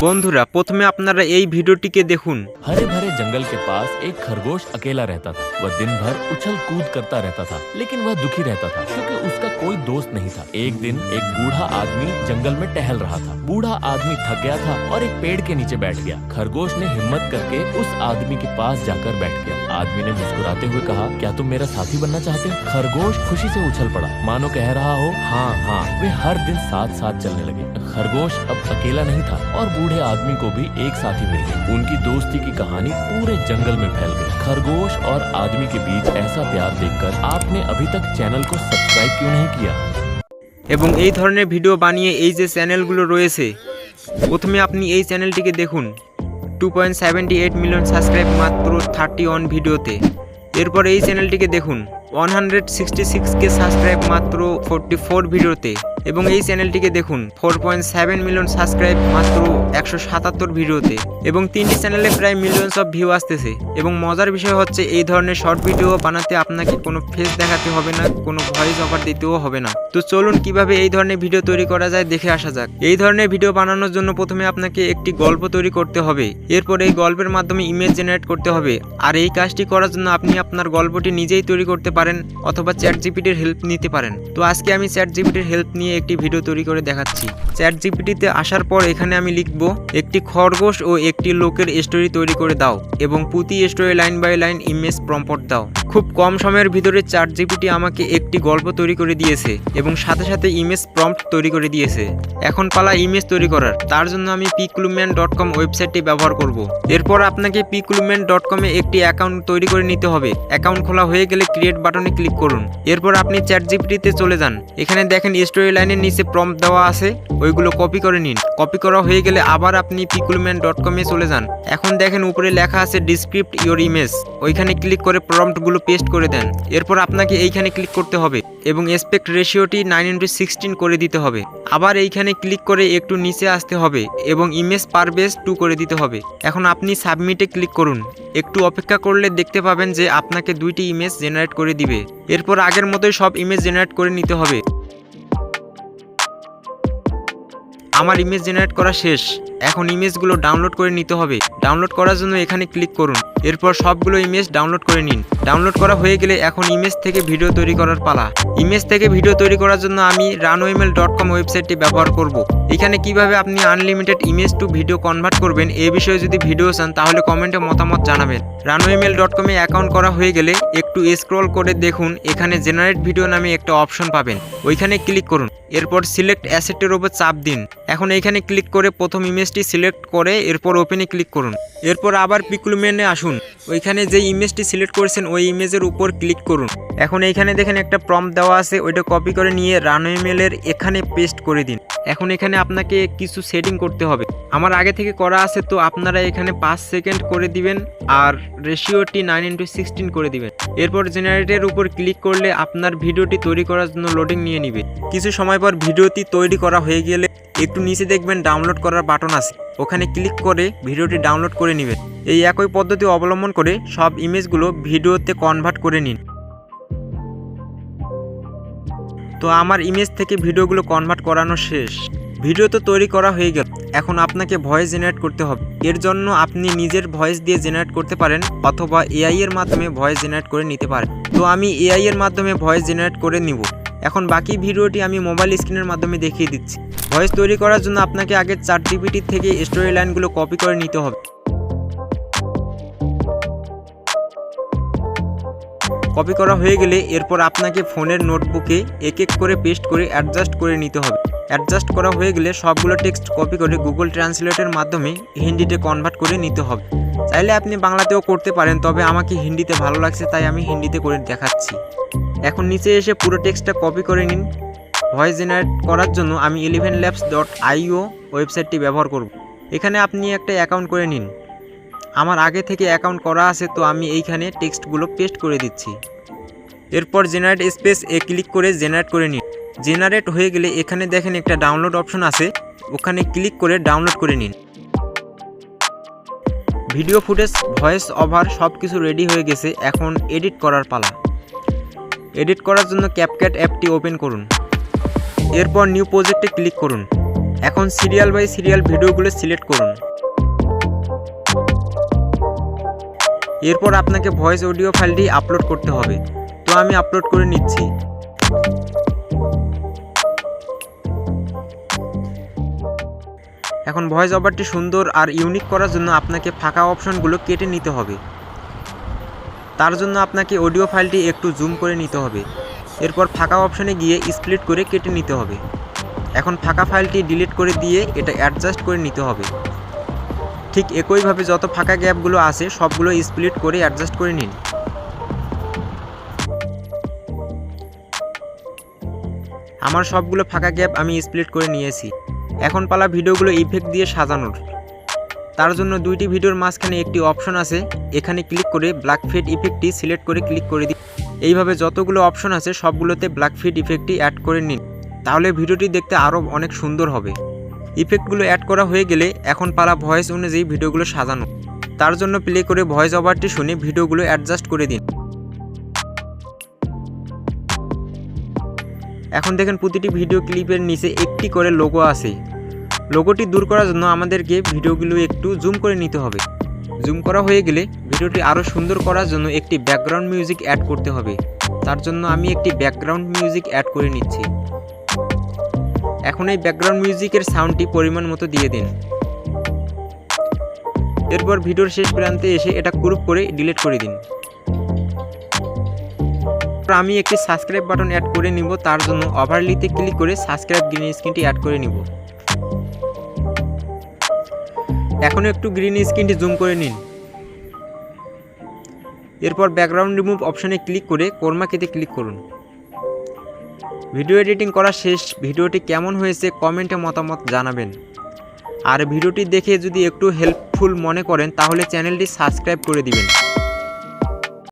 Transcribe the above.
বন্ধুরা প্রথমে আপনারা এই ভিডিওটিকে দেখুন। हरे भरे जंगल के पास एक खरगोश अकेला रहता था। वह दिन भर उछल कूद करता रहता था, लेकिन वह दुखी रहता था क्योंकि उसका कोई दोस्त नहीं था। एक दिन एक बूढ़ा आदमी जंगल में टहल रहा था। बूढ़ा आदमी थक गया था और एक पेड़ के नीचे बैठ गया। खरगोश ने हिम्मत करके उस आदमी के पास जाकर बैठ गया। आदमी ने मुस्कुराते हुए कहा, क्या तुम मेरा साथी बनना चाहते हो? खरगोश खुशी से उछल पड़ा, मानो कह रहा हो हाँ हाँ। वे हर दिन साथ साथ चलने लगे। खरगोश अब अकेला नहीं था और बूढ़े आदमी को भी एक साथी मिल गया। उनकी दोस्ती की कहानी पूरे जंगल में फैल गई। खरगोश और आदमी के बीच ऐसा प्यार देखकर आपने अभी तक चैनल को सब्सक्राइब क्यों नहीं किया? এবং এই ধরনের ভিডিও বানিয়ে এই যে চ্যানেলগুলো রয়েছে, প্রথমে আপনি এই চ্যানেলটিকে দেখুন। 2.78 মিলিয়ন সাবস্ক্রাইব মাত্র 31 ভিডিওতে। এরপর এই চ্যানেলটিকে দেখুন 166K সাবস্ক্রাইব মাত্র 44 ভিডিওতে। এবং এই চ্যানেলটিকে দেখুন 4.7 মিলিয়ন সাবস্ক্রাইব মাত্র 177 ভিডিওতে। এবং তিনটি চ্যানেলে প্রায় মিলিয়নস অফ ভিউ আসতেছে। এবং মজার বিষয় হচ্ছে এই ধরনের শর্ট ভিডিও বানাতে আপনাকে কোনো ফেস দেখাতে হবে না, কোনো ভয়েস ওভার দিতেও হবে না। তো চলুন কিভাবে এই ধরনের ভিডিও তৈরি করা যায় দেখে আসা যাক। এই ধরনের ভিডিও বানানোর জন্য প্রথমে আপনাকে একটি গল্প তৈরি করতে হবে। এরপর এই গল্পের মাধ্যমে ইমেজ জেনারেট করতে হবে। আর এই কাজটি করার জন্য আপনি আপনার গল্পটি নিজেই তৈরি করতে পারেন অথবা চ্যাটজিপিটির হেল্প নিতে পারেন। তো আজকে আমি চ্যাটজিপিটির হেল্প নিয়ে একটি ভিডিও তৈরি করে দেখাচ্ছি। চ্যাটজিপিটিতে আসার পর এখানে আমি লিখব একটি খরগোশ ও একটি লোকের স্টোরি তৈরি করে দাও এবং প্রতি story line by line image prompt দাও। খুব কম সময়ের ভিতরে চ্যাটজিপিটি আমাকে একটি গল্প তৈরি করে দিয়েছে এবং সাথে সাথে ইমেজ প্রম্পট তৈরি করে দিয়েছে। এখন পালা ইমেজ তৈরি করার। তার জন্য আমি picluman.com ওয়েবসাইটটি ব্যবহার করব। এরপর আপনাকে picluman.com এ একটি অ্যাকাউন্ট তৈরি করে নিতে হবে। অ্যাকাউন্ট খোলা হয়ে গেলে ক্রিয়েট বাটনে ক্লিক করুন। এরপর আপনি চ্যাটজিপিটিতে চলে যান। এখানে দেখেন স্টোরি লাইনের নিচে প্রম্পট দেওয়া আছে, ওইগুলো কপি করে নিন। কপি করা হয়ে গেলে আবার আপনি picluman.com এ চলে যান। এখন দেখেন উপরে লেখা আছে ডিসক্রিপ্ট ইওর ইমেজ, ওইখানে ক্লিক করে প্রম্পটগুলো পেস্ট করে দেন। এরপর আপনাকে এইখানে ক্লিক করতে হবে এবং অ্যাসপেক্ট রেশিওটি 9:16 করে দিতে হবে। আবার এইখানে ক্লিক করে একটু নিচে আসতে হবে এবং ইমেজ পার বেস 2 করে দিতে হবে। এখন আপনি সাবমিটে ক্লিক করুন। একটু অপেক্ষা করলে দেখতে পাবেন যে আপনাকে 2টি ইমেজ জেনারেট করে দিবে। এরপর আগের মতোই সব ইমেজ জেনারেট করে নিতে হবে। আমার ইমেজ জেনারেট করা শেষ। এখন ইমেজগুলো ডাউনলোড করে নিতে হবে। ডাউনলোড করার জন্য এখানে ক্লিক করুন। এরপর সবগুলো ইমেজ ডাউনলোড করে নিন। ডাউনলোড করা হয়ে গেলে এখন ইমেজ থেকে ভিডিও তৈরি করার পালা। ইমেজ থেকে ভিডিও তৈরি করার জন্য আমি runwml.com ওয়েবসাইটটি ব্যবহার করব। এখানে কিভাবে আপনি unlimited image to video convert করবেন এই বিষয়ে যদি ভিডিও চান তাহলে কমেন্টে মতামত জানাবেন। runwml.com এ অ্যাকাউন্ট করা হয়ে গেলে একটু স্ক্রল করে দেখুন, এখানে জেনারেট ভিডিও নামে একটা অপশন পাবেন, ওইখানে ক্লিক করুন। এরপর সিলেক্ট অ্যাসেটের উপর চাপ দিন। এখন এইখানে ক্লিক করে প্রথম ইমেজটি সিলেক্ট করে এরপর ওপেনে ক্লিক করুন। এরপর আবার পিক্লুম্যানে আসুন, ওইখানে যে ইমেজটি সিলেক্ট করেছেন ওই ইমেজের উপর ক্লিক করুন। এখন এইখানে দেখেন একটা প্রম্পট দেওয়া আছে, ওইটা কপি করে নিয়ে runwml এর এখানে পেস্ট করে দিন। এখন এখানে আপনাকে কিছু সেটিং করতে হবে। আমার আগে থেকে করা আছে, তো আপনারা এখানে 5 সেকেন্ড করে দিবেন আর রেশিওটি 9:16 করে দিবেন। এরপর জেনারেটের উপর ক্লিক করলে আপনার ভিডিওটি তৈরি করার জন্য লোডিং নিয়ে নেবে। কিছু সময় পর ভিডিওটি তৈরি করা হয়ে গেলে একটু নিচে দেখবেন ডাউনলোড করার বাটন আছে, ওখানে ক্লিক করে ভিডিওটি ডাউনলোড করে নেবেন। এই একই পদ্ধতি অবলম্বন করে সব ইমেজগুলো ভিডিওতে কনভার্ট করে নিন। তো আমার ইমেজ থেকে ভিডিওগুলো কনভার্ট করানো শেষ। ভিডিও তো তৈরি করা হয়ে গেল। এখন আপনাকে ভয়েস জেনারেট করতে হবে। এর জন্য আপনি নিজের ভয়েস দিয়ে জেনারেট করতে পারেন অথবা এআই এর মাধ্যমে ভয়েস জেনারেট করে নিতে পারেন। তো আমি এআই এর মাধ্যমে ভয়েস জেনারেট করে নিব। এখন বাকি ভিডিওটি আমি মোবাইল স্ক্রিনের মাধ্যমে দেখিয়ে দিচ্ছি। ভয়েস তৈরি করার জন্য আপনাকে আগে চ্যাটজিপিটি থেকে স্টোরি লাইনগুলো কপি করে নিতে হবে। কপি করা হয়ে গেলে এরপর আপনাকে ফোনের নোটবুকে এক এক করে পেস্ট করে অ্যাডজাস্ট করে নিতে হবে। অ্যাডজাস্ট করা হয়ে গেলে সবগুলো টেক্সট কপি করে গুগল ট্রান্সলেটের মাধ্যমে হিন্দিতে কনভার্ট করে নিতে হবে। চাইলে আপনি বাংলাতেও করতে পারেন, তবে আমাকে হিন্দিতে ভালো লাগছে তাই আমি হিন্দিতে করে দেখাচ্ছি। এখন নিচে এসে পুরো টেক্সটটা কপি করে নিন। ভয়েস জেনারেট করার জন্য আমি 11labs.io ওয়েবসাইটটি ব্যবহার করব। এখানে আপনি একটা অ্যাকাউন্ট করে নিন। আমার আগে থেকে অ্যাকাউন্ট করা আছে, তো আমি এইখানে টেক্সটগুলো পেস্ট করে দিচ্ছি। এরপর জেনারেট স্পেস এ ক্লিক করে জেনারেট করে নিন। জেনারেট হয়ে গেলে এখানে দেখেন একটা ডাউনলোড অপশন আছে, ওখানে ক্লিক করে ডাউনলোড করে নিন। ভিডিও ফুটেজ, ভয়েস ওভার সব কিছু রেডি হয়ে গেছে। এখন এডিট করার পালা। এডিট করার জন্য ক্যাপকাট অ্যাপটি ওপেন করুন। এরপর নিউ প্রজেক্টে ক্লিক করুন। এখন সিরিয়াল বাই সিরিয়াল ভিডিওগুলো সিলেক্ট করুন। এরপর আপনাকে ভয়েস অডিও ফাইলটি আপলোড করতে হবে, তো আমি আপলোড করে নিচ্ছি। এখন ভয়েস ওভারটি সুন্দর আর ইউনিক করার জন্য আপনাকে ফাঁকা অপশনগুলো কেটে নিতে হবে। তার জন্য আপনাকে অডিও ফাইলটি একটু জুম করে নিতে হবে। এরপর ফাঁকা অপশনে গিয়ে স্প্লিট করে কেটে নিতে হবে। এখন ফাঁকা ফাইলটি ডিলিট করে দিয়ে এটা অ্যাডজাস্ট করে নিতে হবে। ঠিক একইভাবে যত ফাঁকা গ্যাপগুলো আছে সবগুলো স্প্লিট করে অ্যাডজাস্ট করে নিন। আমার সবগুলো ফাঁকা গ্যাপ আমি স্প্লিট করে নিয়েছি। এখন পালা ভিডিওগুলো ইফেক্ট দিয়ে সাজানোর। তার জন্য দুইটি ভিডিওর মাঝখানে একটি অপশন আছে, এখানে ক্লিক করে ব্ল্যাক ফেড ইফেক্টটি সিলেক্ট করে ক্লিক করে দিন। এইভাবে যতগুলো অপশন আছে সবগুলোতে ব্ল্যাক ফেড ইফেক্টটি অ্যাড করে নিন, তাহলে ভিডিওটি দেখতে আরও অনেক সুন্দর হবে। ইফেক্টগুলো অ্যাড করা হয়ে গেলে এখন পালা ভয়েস অনুযায়ী ভিডিওগুলো সাজানো। তার জন্য প্লে করে ভয়েস ওভারটি শুনে ভিডিওগুলো অ্যাডজাস্ট করে দিন। এখন দেখেন প্রতিটি ভিডিও ক্লিপের নিচে একটি করে লোগো আছে। লোগোটি দূর করার জন্য আমাদেরকে ভিডিওগুলো একটু জুম করে নিতে হবে। জুম করা হয়ে গেলে ভিডিওটি আরও সুন্দর করার জন্য একটি ব্যাকগ্রাউন্ড মিউজিক অ্যাড করতে হবে। তার জন্য আমি একটি ব্যাকগ্রাউন্ড মিউজিক অ্যাড করে নিচ্ছি। এখন এই ব্যাকগ্রাউন্ড মিউজিকের সাউন্ডটি পরিমাণ মতো দিয়ে দিন। এরপর ভিডিওর শেষ প্রান্তে এসে এটা ক্রপ করে ডিলিট করে দিন। আমি একটি সাবস্ক্রাইব বাটন অ্যাড করে নিব, তার জন্য ওভারলিতে ক্লিক করে সাবস্ক্রাইব গ্রিন স্ক্রিনটি অ্যাড করে নিব। এখন একটু গ্রিন স্ক্রিনটি জুম করে নিন। এরপর ব্যাকগ্রাউন্ড রিমুভ অপশনে ক্লিক করে ক্রোমা কিতে ক্লিক করুন। ভিডিও এডিটিং করা শেষ। ভিডিওটি কেমন হয়েছে কমেন্টে মতামত জানাবেন। আর ভিডিওটি দেখে যদি একটু হেল্পফুল মনে করেন তাহলে চ্যানেলটি সাবস্ক্রাইব করে দিবেন।